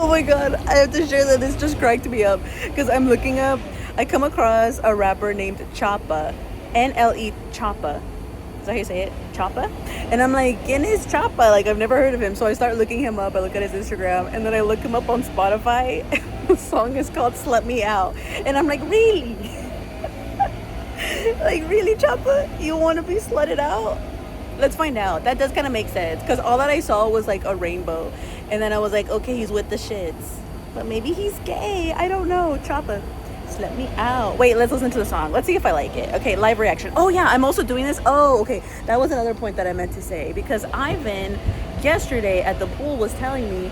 Oh my god, I have to share that. This just cracked me up because I'm looking up. I come across a rapper named Choppa, NLE Choppa. Is that how you say it? Choppa? And I'm like, "In his Choppa?" Like, I've never heard of him. So I start looking him up. I look at his Instagram and then I look him up on Spotify. The song is called Slut Me Out. And I'm like, really? Like, really, Choppa? You want to be slutted out? Let's find out. That does kind of make sense because all that I saw was like a rainbow, and then I was like, okay, he's with the shits, but maybe he's gay. I don't know. Choppa, just let me out. Wait, let's listen to the song. Let's see if I like it. Okay, live reaction. Oh yeah, I'm also doing this. Oh, okay, that was another point that I meant to say because Ivan yesterday at the pool was telling me,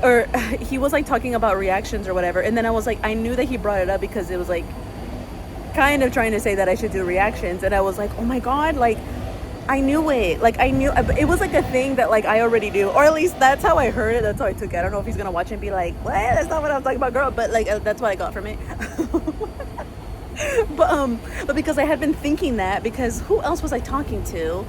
or he was like talking about reactions or whatever, and then I was like, I knew that he brought it up because it was like kind of trying to say that I should do reactions, and I was like, oh my god, like I knew it. Like I knew it was like a thing that like I already do, or at least that's how I heard it. That's how I took it. I don't know if he's gonna watch it and be like, "What? That's not what I was talking about, girl." But like that's what I got from it. But because I had been thinking that, because who else was I talking to?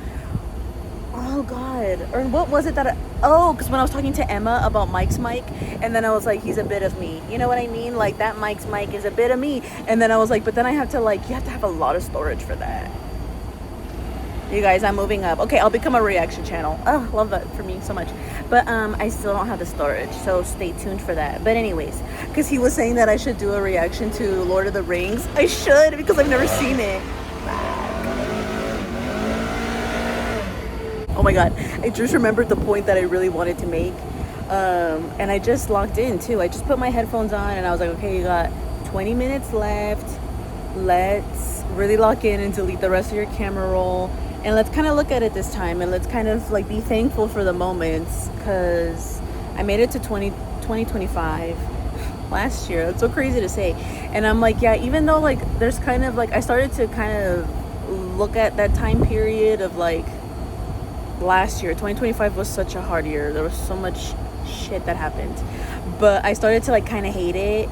Oh God, or what was it that? Because when I was talking to Emma about Mike's mic, and then I was like, he's a bit of me. You know what I mean? Like that Mike's mic is a bit of me. And then I was like, but then I have to like, you have to have a lot of storage for that. You guys, I'm moving up. Okay, I'll become a reaction channel. Oh, love that for me so much. But I still don't have the storage, so stay tuned for that. But anyways, because he was saying that I should do a reaction to Lord of the Rings. I should, because I've never seen it. Oh my god, I just remembered the point that I really wanted to make. And I just logged in too. I just put my headphones on and I was like, okay, you got 20 minutes left. Let's really lock in and delete the rest of your camera roll. And let's kind of look at it this time, and let's kind of like be thankful for the moments, because I made it to 2025 last year. That's so crazy to say. And I'm like, yeah, even though like there's kind of like I started to kind of look at that time period of like last year. 2025 was such a hard year. There was so much shit that happened, but I started to like kind of hate it.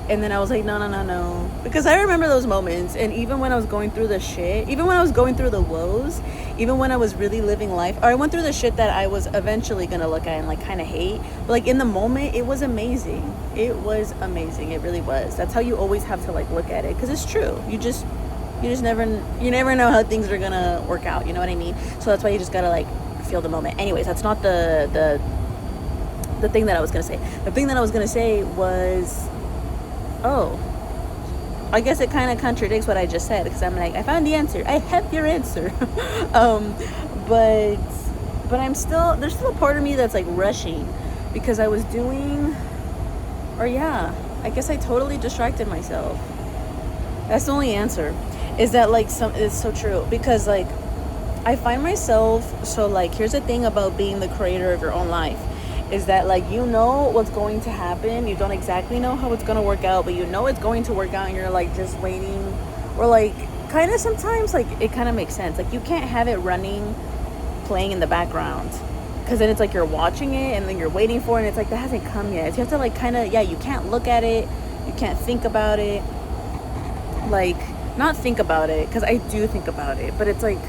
And then I was like, no. Because I remember those moments. And even when I was going through the shit, even when I was going through the woes, even when I was really living life, or I went through the shit that I was eventually going to look at and like kind of hate. But like in the moment, it was amazing. It was amazing. It really was. That's how you always have to like look at it. Because it's true. You just never know how things are going to work out. You know what I mean? So that's why you just got to like feel the moment. Anyways, that's not the thing that I was going to say. The thing that I was going to say was... Oh, I guess it kind of contradicts what I just said, because I'm like, I found the answer. I have your answer. But I'm still, there's still a part of me that's like rushing, because I was doing, or yeah, I guess I totally distracted myself. That's the only answer, is that like it's so true, because like I find myself, so like here's the thing about being the creator of your own life, is that like you know what's going to happen. You don't exactly know how it's going to work out, but you know it's going to work out, and you're like just waiting, or like kind of sometimes like it kind of makes sense. Like you can't have it running, playing in the background, because then it's like you're watching it and then you're waiting for it, and it's like that hasn't come yet. So you have to like kind of, yeah, you can't look at it, you can't think about it, like not think about it, because I do think about it, but it's like,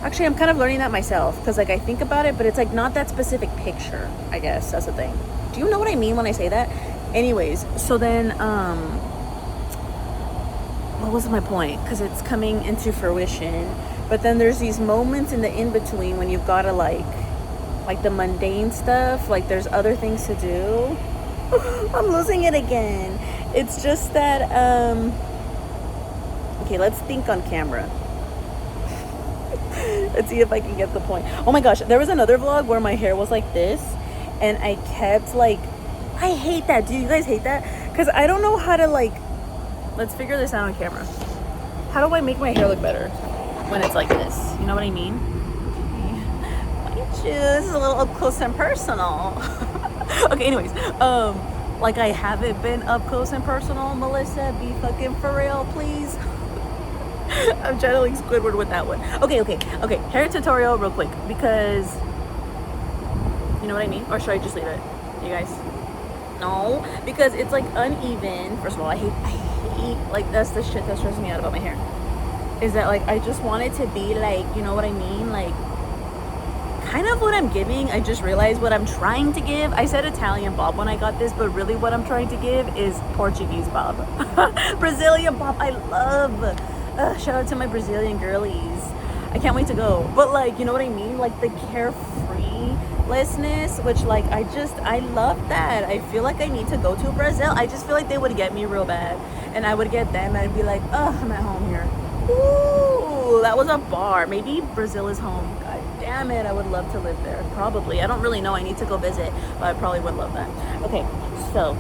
actually, I'm kind of learning that myself, because like I think about it, but it's like not that specific picture. I guess that's the thing. Do you know what I mean when I say that? Anyways, so then what was my point? Because it's coming into fruition, but then there's these moments in the in between when you've got to like the mundane stuff. Like there's other things to do. I'm losing it again. It's just that okay, let's think on camera. Let's see if I can get the point. Oh my gosh, there was another vlog where my hair was like this, and I kept like, I hate that. Do you guys hate that? Because I don't know how to like, let's figure this out on camera. How do I make my hair look better when it's like this? You know what I mean? This is a little up close and personal. Okay, anyways, like I haven't been up close and personal. Melissa, be fucking for real, please. I'm channeling Squidward with that one. Okay. Hair tutorial real quick, because you know what I mean? Or should I just leave it? You guys? No, because it's like uneven. First of all, I hate like that's the shit that stresses me out about my hair. Is that like I just want it to be like, you know what I mean? Like kind of what I'm giving. I just realized what I'm trying to give. I said Italian Bob when I got this, but really what I'm trying to give is Portuguese Bob. Brazilian Bob, I love. Shout out to my Brazilian girlies. I can't wait to go. But like, you know what I mean? Like the carefree-lessness, which like I love that. I feel like I need to go to Brazil. I just feel like they would get me real bad. And I would get them and I'd be like, oh, I'm at home here. Ooh, that was a bar. Maybe Brazil is home. God damn it, I would love to live there. Probably. I don't really know. I need to go visit, but I probably would love that. Okay, so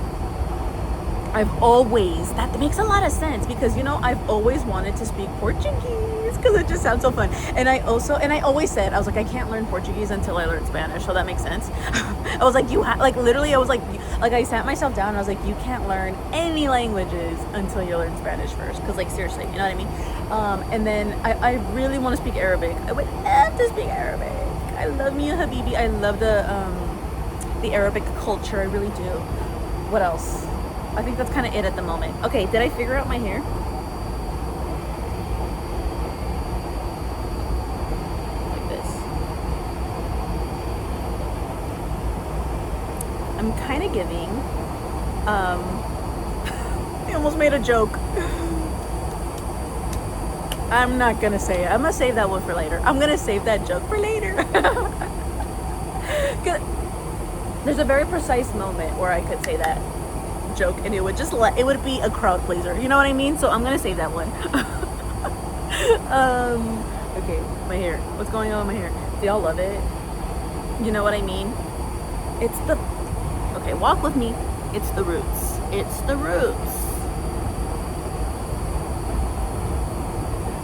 that makes a lot of sense because, you know, I've always wanted to speak Portuguese because it just sounds so fun. And I always said, I was like, I can't learn Portuguese until I learn Spanish. So that makes sense. I was like, literally, I was like, I sat myself down and I was like, you can't learn any languages until you learn Spanish first. Because like, seriously, you know what I mean? And then I really want to speak Arabic. I would love to speak Arabic. I love me a Habibi. I love the Arabic culture. I really do. What else? I think that's kind of it at the moment. Okay, did I figure out my hair? Like this. I'm kind of giving, I almost made a joke. I'm not gonna say it. I'm gonna save that one for later. I'm gonna save that joke for later. There's a very precise moment where I could say that joke and it would be a crowd pleaser, you know what I mean? So I'm gonna save that one. Okay, my hair, what's going on with my hair? Do y'all love it? You know what I mean? Okay, walk with me. It's the roots.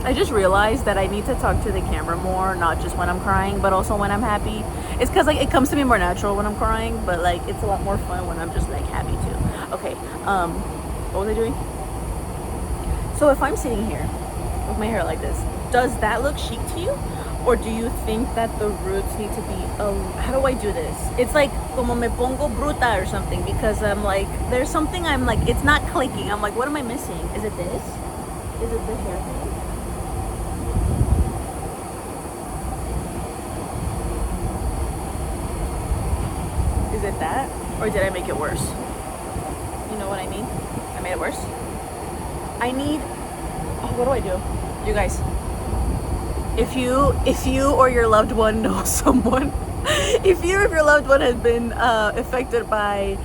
I just realized that I need to talk to the camera more, not just when I'm crying, but also when I'm happy. It's because like it comes to me more natural when I'm crying, but like it's a lot more fun when I'm just like happy too. Okay, what was I doing? So if I'm sitting here with my hair like this, does that look chic to you? Or do you think that the roots need to be, how do I do this? It's like, como me pongo bruta or something, because I'm like, there's something I'm like, it's not clicking. I'm like, what am I missing? Is it this? Is it the hair thing? Is it that? Or did I make it worse? You know what I mean? I made it worse. I need, what do I do? You guys, if you or your loved one know someone, if you or your loved one has been affected by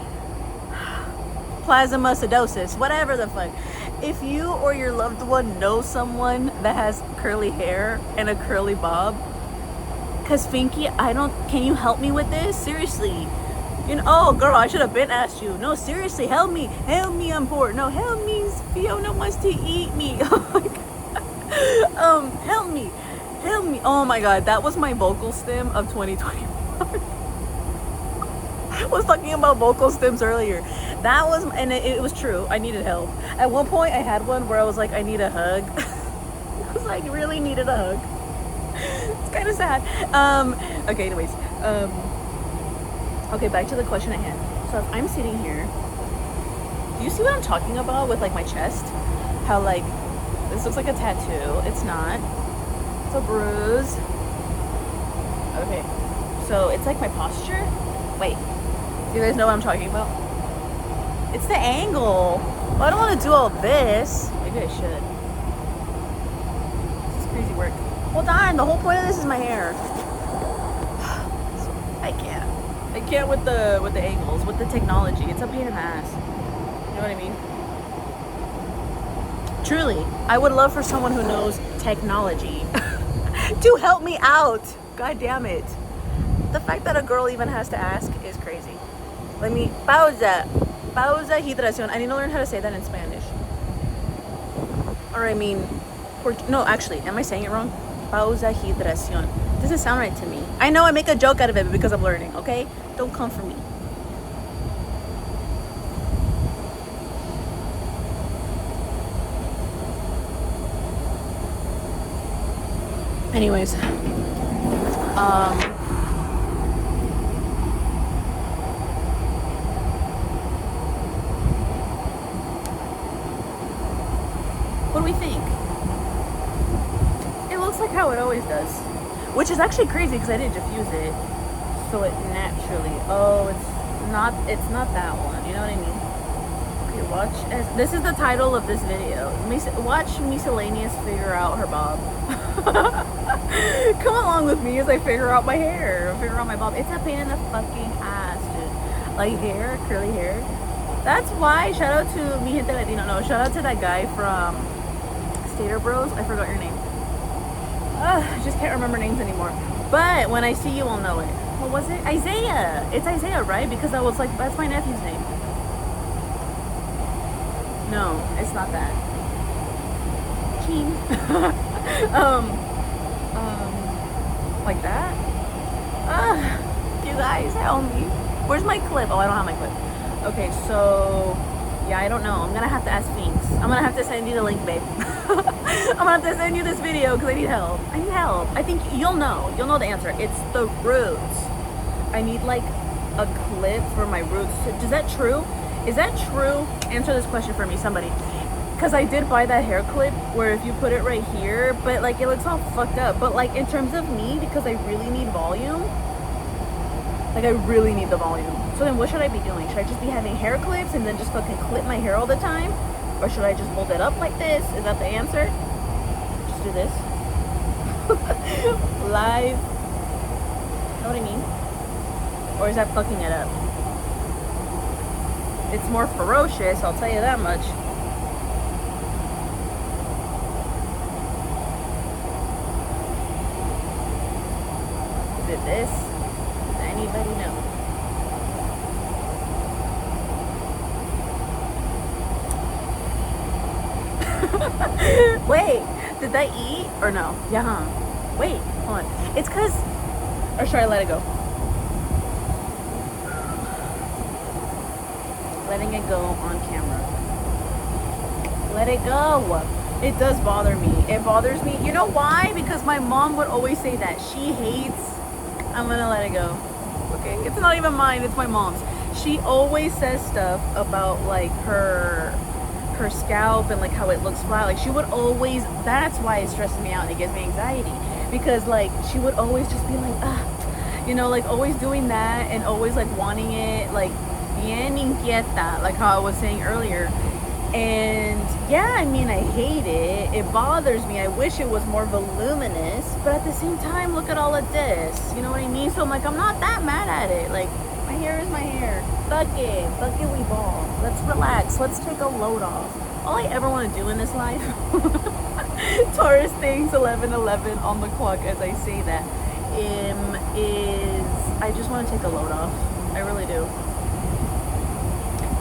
plasmacytosis, whatever the fuck, if you or your loved one know someone that has curly hair and a curly bob, cause Finky, can you help me with this? Seriously. You know, oh girl, I should have been asked you. No, seriously, help me, I'm poor. No, help me, Fiona wants to eat me. Help me. Oh my god, that was my vocal stim of 2021. I was talking about vocal stems earlier. That was, and it was true. I needed help. At one point, I had one where I was like, I need a hug. I was like, really needed a hug. It's kind of sad. Okay, anyways. Okay, back to the question at hand. So if I'm sitting here, do you see what I'm talking about with like my chest? How like, this looks like a tattoo. It's not. It's a bruise. Okay, so it's like my posture. Wait, do you guys know what I'm talking about? It's the angle. Well, I don't want to do all this. Maybe I should. This is crazy work. Well, darn, the whole point of this is my hair. I can't with the angles, with the technology. It's a pain in the ass. You know what I mean? Truly, I would love for someone who knows technology to help me out. God damn it. The fact that a girl even has to ask is crazy. Let me, pausa hidración. I need to learn how to say that in Spanish. Or I mean, no, actually, am I saying it wrong? Pausa hidración. Doesn't sound right to me. I know I make a joke out of it because I'm learning, okay? Don't come for me. Anyways, what do we think? It looks like how it always does. which is actually crazy because I didn't diffuse it, so it naturally. Oh, it's not that one. You know what I mean? Okay, watch. This is the title of this video. Watch Miscellaneous figure out her bob. Come along with me as I figure out my hair, figure out my bob. It's a pain in the fucking ass, dude. Like hair, curly hair. That's why. Shout out to mi gente Latino. No, shout out to that guy from Stater Bros. I forgot your name. I just can't remember names anymore. But when I see you, I'll know it. What was it? Isaiah. It's Isaiah, right? Because I was like, that's my nephew's name. No, it's not that. King. Like that. You guys help me. Where's my clip? Oh, I don't have my clip. Okay, so yeah, I don't know. I'm gonna have to ask Finks. I'm gonna have to send you the link, babe. I'm gonna have to send you this video because I need help. I need help. I think you'll know. You'll know the answer. It's the roots. I need like a clip for my roots. Is that true? Is that true? Answer this question for me, somebody. Because I did buy that hair clip where if you put it right here, but like it looks all fucked up. But like in terms of me, because I really need volume, like I really need the volume. So then what should I be doing? Should I just be having hair clips and then just fucking clip my hair all the time? Or should I just hold it up like this? Is that the answer? Just do this. Live. Know what I mean? Or is that fucking it up? It's more ferocious, I'll tell you that much. Is it this? Does anybody know? Wait, did I eat or no? Yeah, huh? Wait, hold on. It's cause, or should I let it go? Letting it go on camera. Let it go. It does bother me. It bothers me. You know why? Because my mom would always say that. She hates, I'm gonna let it go. Okay, it's not even mine, it's my mom's. She always says stuff about like her scalp and like how it looks flat. Like she would always, that's why it stresses me out and it gives me anxiety, because like she would always just be like you know, like always doing that and always like wanting it like bien inquieta, like how I was saying earlier. And yeah, I mean, I hate it. It bothers me. I wish it was more voluminous, but at the same time, look at all of this. You know what I mean? So I'm like, I'm not that mad at it. Like, my hair is my hair. Fuck it, we ball. Let's relax. Let's take a load off. All I ever want to do in this life, Taurus things 11:11 on the clock as I say that, is I just want to take a load off. I really do.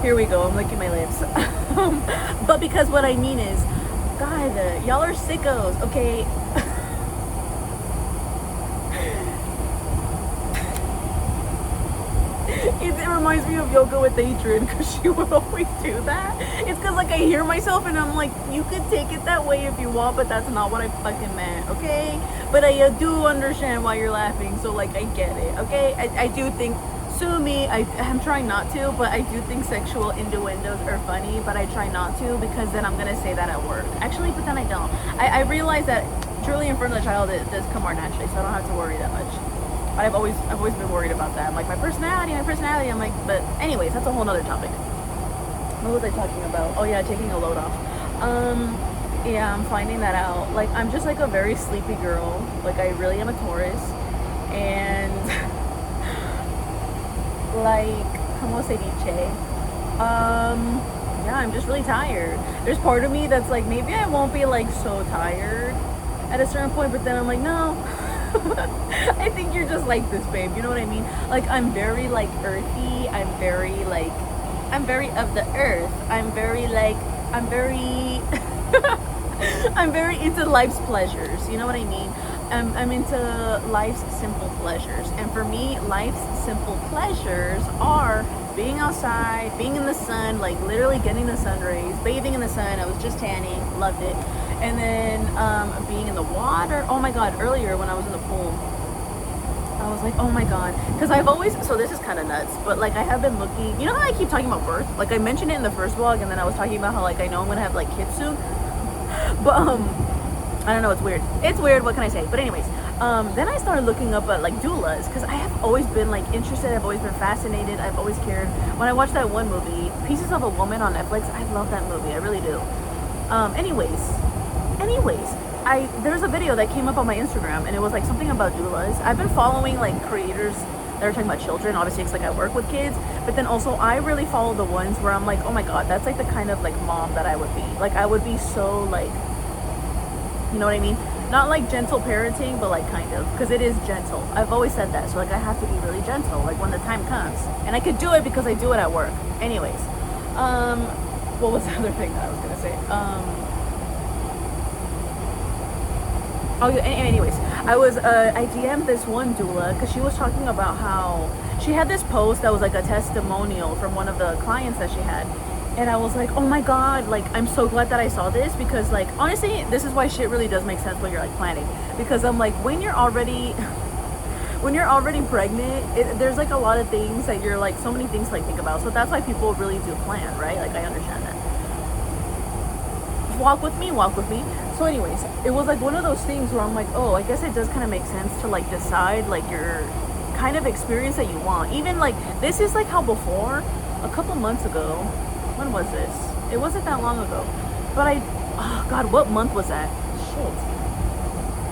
Here we go, I'm licking my lips. But because what I mean is, God, y'all are sickos, okay? It reminds me of Yoga with Adrian, because she would always do that. It's because like I hear myself and I'm like, you could take it that way if you want, but that's not what I fucking meant, okay? But I do understand why you're laughing, so like I get it, okay? I do think, sue me, I'm trying not to, but I do think sexual innuendos are funny, but I try not to because then I'm gonna say that at work. Actually, but then I don't. I realize that truly in front of the child it does come more naturally, so I don't have to worry that much. But I've always been worried about that. I'm like, my personality. I'm like, but anyways, that's a whole nother topic. What was I talking about? Oh yeah, taking a load off. Yeah, I'm finding that out. Like, I'm just like a very sleepy girl. Like, I really am a Taurus. And like, como se dice? Yeah, I'm just really tired. There's part of me that's like, maybe I won't be like so tired at a certain point, but then I'm like, no. I think you're just like this, babe. You know what I mean? Like, I'm very like earthy. I'm very of the earth. I'm very I'm very into life's pleasures. You know what I mean? I'm into life's simple pleasures. And for me, life's simple pleasures are being outside, being in the sun, like literally getting the sun rays, bathing in the sun. I was just tanning, loved it. And then being in the water. Oh my God, earlier when I was in the pool, I was like, oh my God. Because I've always, so this is kind of nuts, but like I have been looking, you know how I keep talking about birth? Like I mentioned it in the first vlog, and then I was talking about how like I know I'm going to have like kids soon. But I don't know, it's weird. It's weird, what can I say? But anyways, Then I started looking up at like doulas because I have always been like interested. I've always been fascinated. I've always cared. When I watched that one movie, Pieces of a Woman on Netflix, I love that movie. I really do. Anyways, there's a video that came up on my Instagram and it was like something about doulas. I've been following like creators that are talking about children. Obviously, it's like I work with kids, but then also I really follow the ones where I'm like, oh my god, that's like the kind of like mom that I would be. Like I would be so like, you know what I mean? Not like gentle parenting, but like kind of, because it is gentle. I've always said that. So like I have to be really gentle, like when the time comes, and I could do it because I do it at work. Anyways, what was the other thing that I was gonna say? Anyways, I DM'd this one doula because she was talking about how she had this post that was like a testimonial from one of the clients that she had. And I was like, oh my god, like I'm so glad that I saw this, because like honestly, this is why shit really does make sense when you're like planning. Because I'm like, when you're already pregnant, there's like a lot of things that you're like, so many things to like think about. So that's why people really do plan, right? Like I understand that. Walk with me. So anyways, it was like one of those things where I'm like, oh, I guess it does kind of make sense to like decide like your kind of experience that you want. Even like this is like how before, a couple months ago, when was this? It wasn't that long ago, but oh god, what month was that? Shit,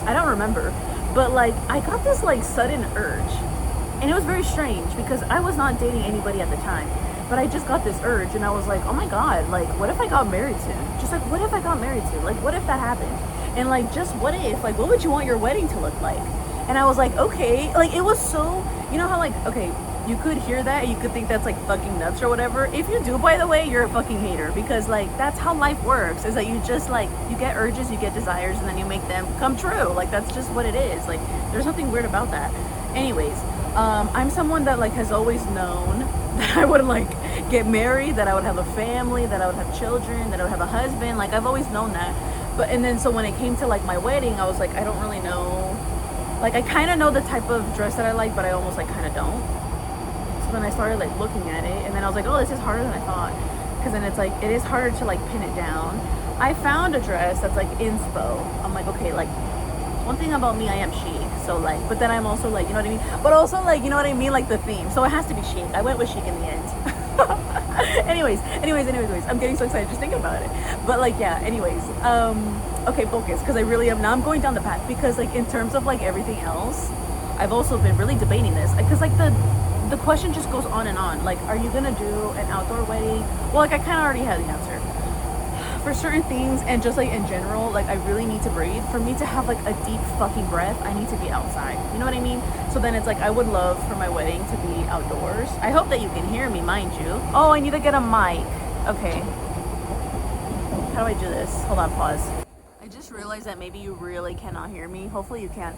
I don't remember. But like I got this like sudden urge, and it was very strange because I was not dating anybody at the time. But I just got this urge and I was like, oh my god, like what if I got married soon? Just like, what if I got married soon? Like, what if that happened? And like, just what if, like, what would you want your wedding to look like? And I was like, okay, like it was so, you know how like, okay, you could hear that and you could think that's like fucking nuts or whatever. If you do, by the way, you're a fucking hater, because like that's how life works, is that you just like, you get urges, you get desires, and then you make them come true. Like that's just what it is. Like there's nothing weird about that. Anyways, I'm someone that like has always known that I would like get married, that I would have a family, that I would have children, that I would have a husband. Like I've always known that. But and then so when it came to like my wedding, I was like, I don't really know. Like I kind of know the type of dress that I like, but I almost like kind of don't. So then I started like looking at it, and then I was like, oh, this is harder than I thought. Because then it's like, it is harder to like pin it down. I found a dress that's like inspo. I'm like, okay, like one thing about me, I am chic. So like, but then I'm also like, you know what I mean? But also like, you know what I mean? Like the theme. So it has to be chic. I went with chic in the end. anyways, I'm getting so excited just thinking about it. But like, yeah, anyways, okay, focus, because I really am, now I'm going down the path, because like in terms of like everything else, I've also been really debating this, because like the question just goes on and on. Like, are you gonna do an outdoor wedding? Well, like I kind of already had the answer for certain things, and just like in general, like I really need to breathe. For me to have like a deep fucking breath, I need to be outside, you know what I mean? So then it's like, I would love for my wedding to be outdoors. I hope that you can hear me, mind you. Oh, I need to get a mic. Okay, how do I do this? Hold on, pause. I just realized that maybe you really cannot hear me. Hopefully you can.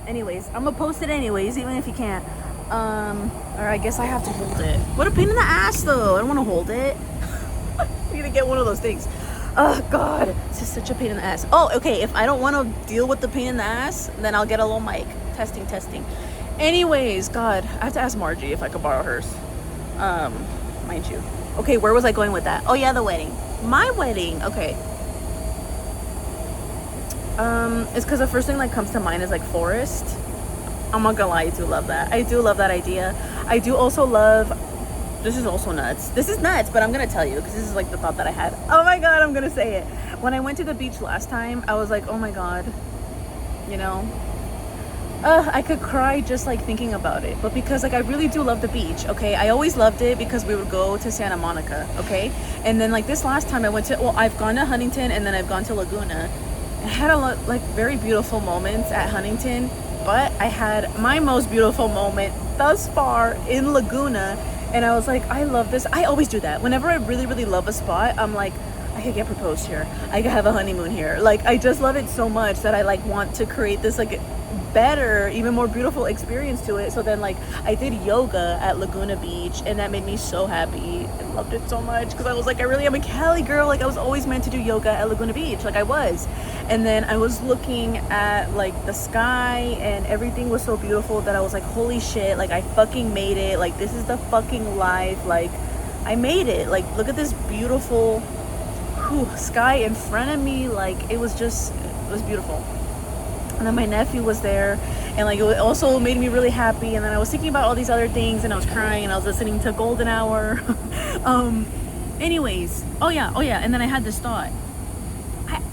Anyways, I'm gonna post it anyways, even if you can't. Or I guess I have to hold it. What a pain in the ass though. I don't want to hold it. I need to get one of those things. Oh god, this is such a pain in the ass. Oh, okay, if I don't want to deal with the pain in the ass, then I'll get a little mic. Testing. Anyways, god, I have to ask Margie if I could borrow hers. Mind you. Okay, where was I going with that? Oh yeah, the wedding. My wedding, okay. It's because the first thing that comes to mind is like forest. I'm not gonna lie, I do love that. I do love that idea. I do also love, this is also nuts. This is nuts, but I'm gonna tell you because this is like the thought that I had. Oh my god, I'm gonna say it. When I went to the beach last time, I was like, oh my god, you know, I could cry just like thinking about it. But because like I really do love the beach, okay? I always loved it because we would go to Santa Monica, okay? And then like this last time I went to, well, I've gone to Huntington and then I've gone to Laguna. I had a lot like very beautiful moments at Huntington, but I had my most beautiful moment thus far in Laguna. And I was like, I love this. I always do that. Whenever I really, really love a spot, I'm like, I could get proposed here. I could have a honeymoon here. Like, I just love it so much that I like want to create this like better, even more beautiful experience to it. So then like I did yoga at Laguna Beach, and that made me so happy. I loved it so much because I was like, I really am a Cali girl. Like I was always meant to do yoga at Laguna Beach, like I was. And then I was looking at like the sky, and everything was so beautiful that I was like, holy shit, like I fucking made it. Like this is the fucking life. Like I made it. Like look at this beautiful sky in front of me. Like it was beautiful. And then my nephew was there, and like it also made me really happy. And then I was thinking about all these other things, and I was crying, and I was listening to Golden Hour. Anyways, oh yeah, and then I had this thought.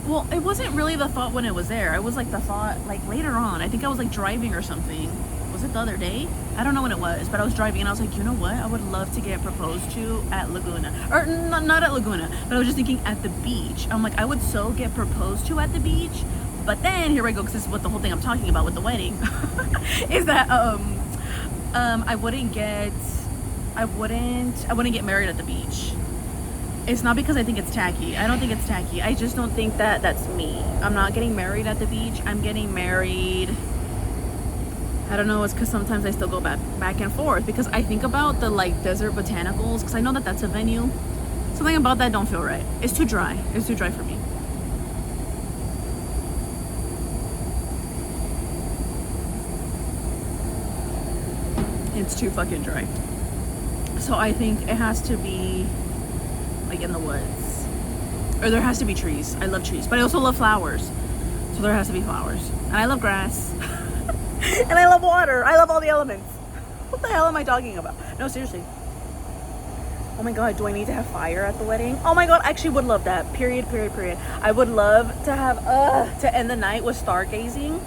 Well, it wasn't really the thought when it was there. It was like the thought like later on. I think I was like driving or something. Was it the other day? I don't know when it was, but I was driving and I was like, you know what? I would love to get proposed to at Laguna. Or not at Laguna, but I was just thinking at the beach. I'm like, I would so get proposed to at the beach. But then here I go, because this is what the whole thing I'm talking about with the wedding is that I wouldn't get married at the beach. It's not because I think it's tacky. I don't think it's tacky. I just don't think that that's me. I'm not getting married at the beach. I'm getting married. I don't know. It's because sometimes I still go back and forth because I think about the like desert botanicals because I know that that's a venue. Something about that don't feel right. It's too dry. It's too dry for me. It's too fucking dry. So I think it has to be like in the woods, or there has to be trees. I love trees, but I also love flowers, so there has to be flowers. And I love grass and I love water. I love all the elements. What the hell am I talking about? No, seriously. Oh my god, do I need to have fire at the wedding? Oh my god, I actually would love that. Period. I would love to have to end the night with stargazing.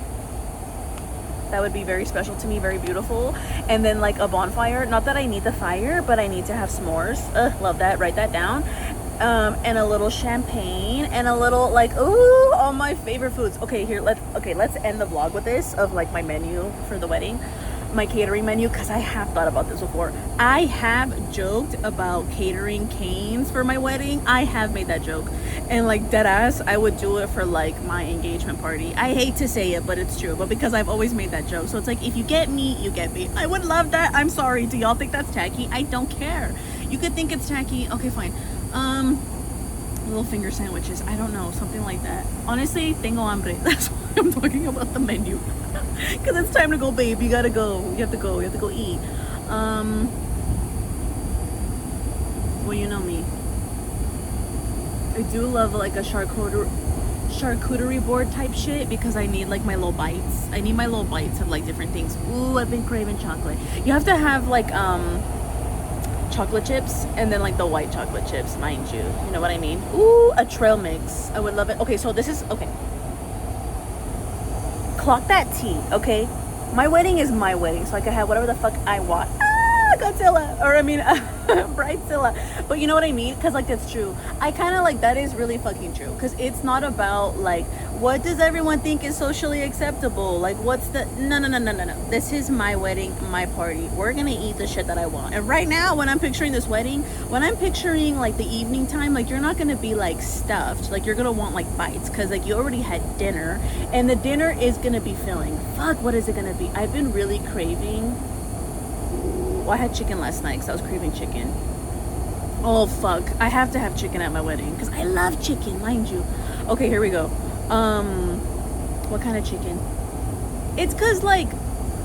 That would be very special to me, very beautiful. And then like a bonfire. Not that I need the fire, but I need to have s'mores. Love that. Write that down. And a little champagne and a little like, ooh, all my favorite foods. Okay, let's end the vlog with this of like my menu for the wedding. My catering menu, because I have thought about this before. I have joked about catering canes for my wedding. I have made that joke, and like dead ass I would do it for like my engagement party. I hate to say it, but it's true, but because I've always made that joke, so it's like if you get me, you get me. I would love that. I'm sorry, do y'all think that's tacky? I don't care. You could think it's tacky. Okay, fine. Little finger sandwiches, I don't know, something like that. Honestly, tengo hambre. That's why I'm talking about the menu. Because it's time to go, babe. You gotta go. You have to go eat. Well, you know me. I do love like a charcuterie board type shit because I need like my little bites. I need my little bites of like different things. Ooh, I've been craving chocolate. You have to have like chocolate chips and then like the white chocolate chips, mind you. You know what I mean? Ooh, a trail mix. I would love it. Okay, so this is okay. Clock that tea, okay? My wedding is my wedding, so I can have whatever the fuck I want. Godzilla, or I mean, Bridezilla. But you know what I mean? Because like that's true. I kind of like that is really fucking true. Because it's not about like what does everyone think is socially acceptable. Like what's the no. This is my wedding, my party. We're gonna eat the shit that I want. And right now, when I'm picturing this wedding, when I'm picturing like the evening time, like you're not gonna be like stuffed. Like you're gonna want like bites because like you already had dinner, and the dinner is gonna be filling. Fuck, what is it gonna be? I've been really craving. Well, I had chicken last night because I was craving chicken. Oh fuck, I have to have chicken at my wedding because I love chicken, mind you. Okay, here we go. What kind of chicken? It's because like,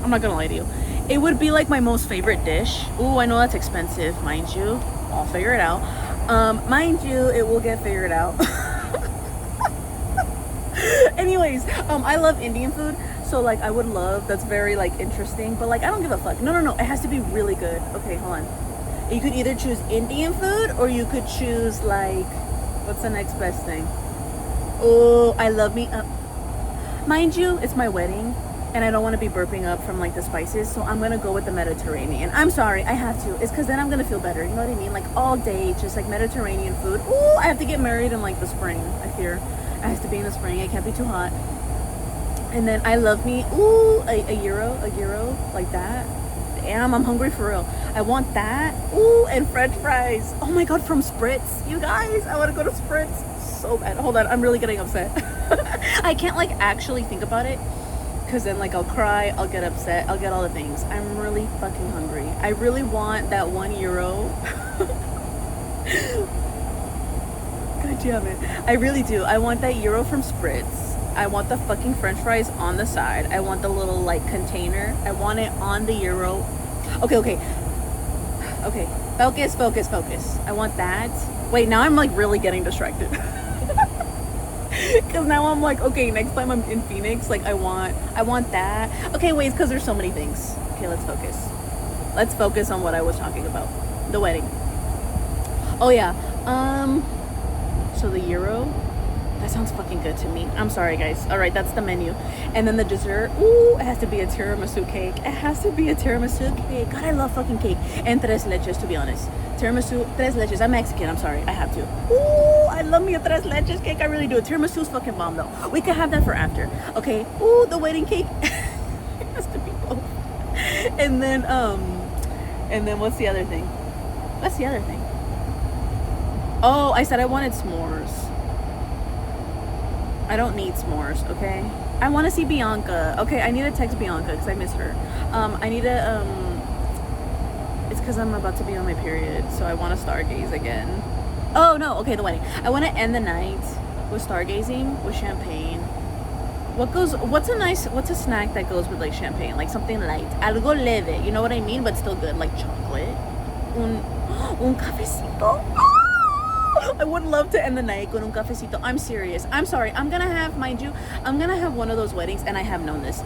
I'm not gonna lie to you, it would be like my most favorite dish. Ooh, I know that's expensive, mind you. I'll figure it out. Mind you, it will get figured out. Anyways, I love Indian food. So like I would love, that's very like interesting, but like I don't give a fuck. No, it has to be really good. Okay, hold on. You could either choose Indian food or you could choose like, what's the next best thing? Oh, I love me up. Mind you, it's my wedding and I don't want to be burping up from like the spices, so I'm gonna go with the Mediterranean. I'm sorry, I have to. It's because then I'm gonna feel better, you know what I mean? Like all day, just like Mediterranean food. Ooh, I have to get married in like the spring, I fear. It has to be in the spring, it can't be too hot. And then I love me, ooh, a gyro, like that. Damn, I'm hungry for real. I want that, ooh, and French fries. Oh my God, from Spritz. You guys, I want to go to Spritz so bad. Hold on, I'm really getting upset. I can't like actually think about it because then like I'll cry, I'll get upset, I'll get all the things. I'm really fucking hungry. I really want that €1. God damn it. I really do. I want that gyro from Spritz. I want the fucking French fries on the side. I want the little like container. I want it on the gyro. Okay. Focus. I want that. Wait, now I'm like really getting distracted. Because now I'm like, okay, next time I'm in Phoenix, like I want that. Okay, wait, because there's so many things. Okay, let's focus. Let's focus on what I was talking about. The wedding. Oh yeah. So the gyro. That sounds fucking good to me. I'm sorry, guys. All right, that's the menu. And then the dessert. Ooh, it has to be a tiramisu cake. It has to be a tiramisu cake. God, I love fucking cake. And tres leches, to be honest. Tiramisu, tres leches. I'm Mexican. I'm sorry. I have to. Ooh, I love me a tres leches cake. I really do. Tiramisu's fucking bomb, though. We could have that for after. Okay. Ooh, the wedding cake. It has to be both. And then what's the other thing? What's the other thing? Oh, I said I wanted s'mores. I don't need s'mores, okay? I want to see Bianca. Okay, I need to text Bianca because I miss her. I need to, it's because I'm about to be on my period, so I want to stargaze again. Oh, no, okay, the wedding. I want to end the night with stargazing, with champagne. What's a snack that goes with, like, champagne? Like, something light. Algo leve, you know what I mean? But still good, like chocolate. Un cafecito. I would love to end the night con un cafecito. I'm serious. I'm sorry. I'm gonna have, mind you, I'm gonna have one of those weddings, and I have known this.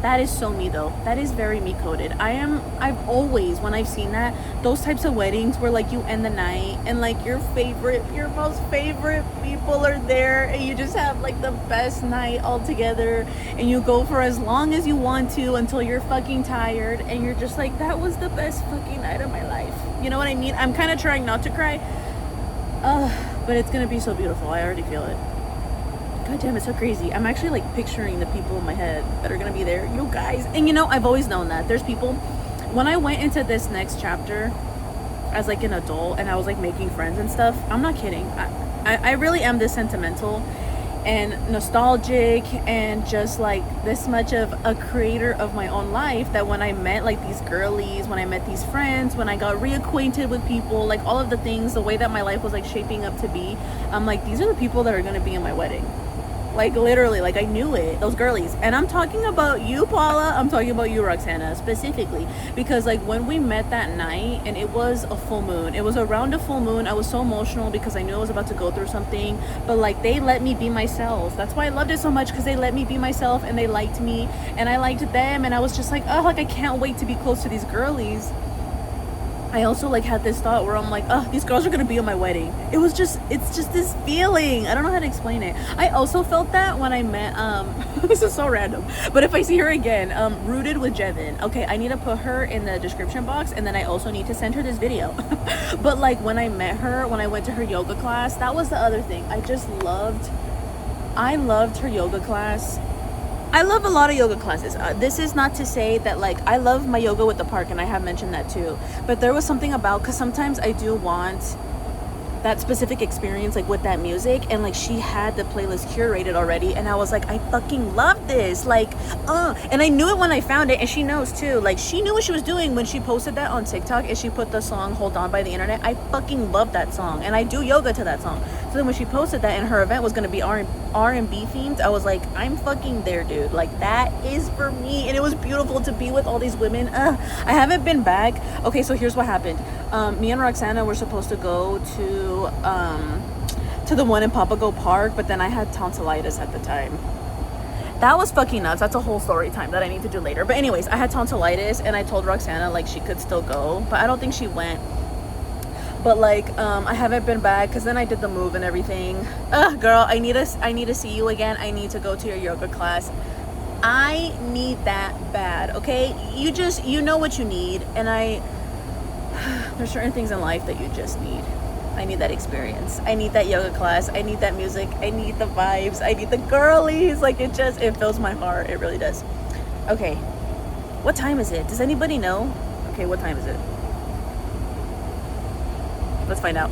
That is so me though. That is very me coded. I've always, when I've seen that, those types of weddings where like you end the night and like your most favorite people are there and you just have like the best night all together and you go for as long as you want to until you're fucking tired and you're just like, that was the best fucking night of my life. You know what I mean? I'm kind of trying not to cry. But it's gonna be so beautiful. I already feel it. God damn, it's so crazy. I'm actually like picturing the people in my head that are gonna be there, you guys. And you know, I've always known that there's people. When I went into this next chapter as like an adult and I was like making friends and stuff, I'm not kidding. I really am this sentimental and nostalgic and just like this much of a creator of my own life that when I met like these girlies, when I met these friends, when I got reacquainted with people, like all of the things, the way that my life was like shaping up to be, I'm like, these are the people that are gonna be in my wedding. Like literally, like I knew it, those girlies. And I'm talking about you, Paula. I'm talking about you, Roxana, specifically. Because like when we met that night and it was a full moon, it was around a full moon, I was so emotional because I knew I was about to go through something. But like they let me be myself. That's why I loved it so much, because they let me be myself and they liked me and I liked them. And I was just like, oh, like I can't wait to be close to these girlies. I also like had this thought where I'm like, oh, these girls are gonna be at my wedding. It's just this feeling. I don't know how to explain it. I also felt that when I met, this is so random, but if I see her again, Rooted with Jevin. Okay, I need to put her in the description box, and then I also need to send her this video. But like when I met her, when I went to her yoga class, that was the other thing. I loved her yoga class. I love a lot of yoga classes. This is not to say that like I love my yoga with the park, and I have mentioned that too, but there was something about, because sometimes I do want that specific experience like with that music, and like she had the playlist curated already and I was like, I fucking love this, like and I knew it when I found it, and she knows too. Like she knew what she was doing when she posted that on TikTok and she put the song Hold On by The Internet. I fucking love that song and I do yoga to that song. So then when she posted that and her event was gonna be R&B themed, I was like, I'm fucking there, dude. Like that is for me. And it was beautiful to be with all these women. I haven't been back. Okay, so here's what happened. Me and Roxana were supposed to go to the one in Papago Park, but then I had tonsillitis at the time. That was fucking nuts. That's a whole story time that I need to do later. But anyways, I had tonsillitis and I told Roxana like she could still go, but I don't think she went. But like I haven't been back because then I did the move and everything. Girl, I need to see you again. I need to go to your yoga class. I need that bad, okay? You know what you need, and there's certain things in life that you just need. I need that experience. I need that yoga class. I need that music. I need the vibes. I need the girlies. Like it fills my heart. It really does. Okay. What time is it? Does anybody know? Okay, what time is it? Let's find out.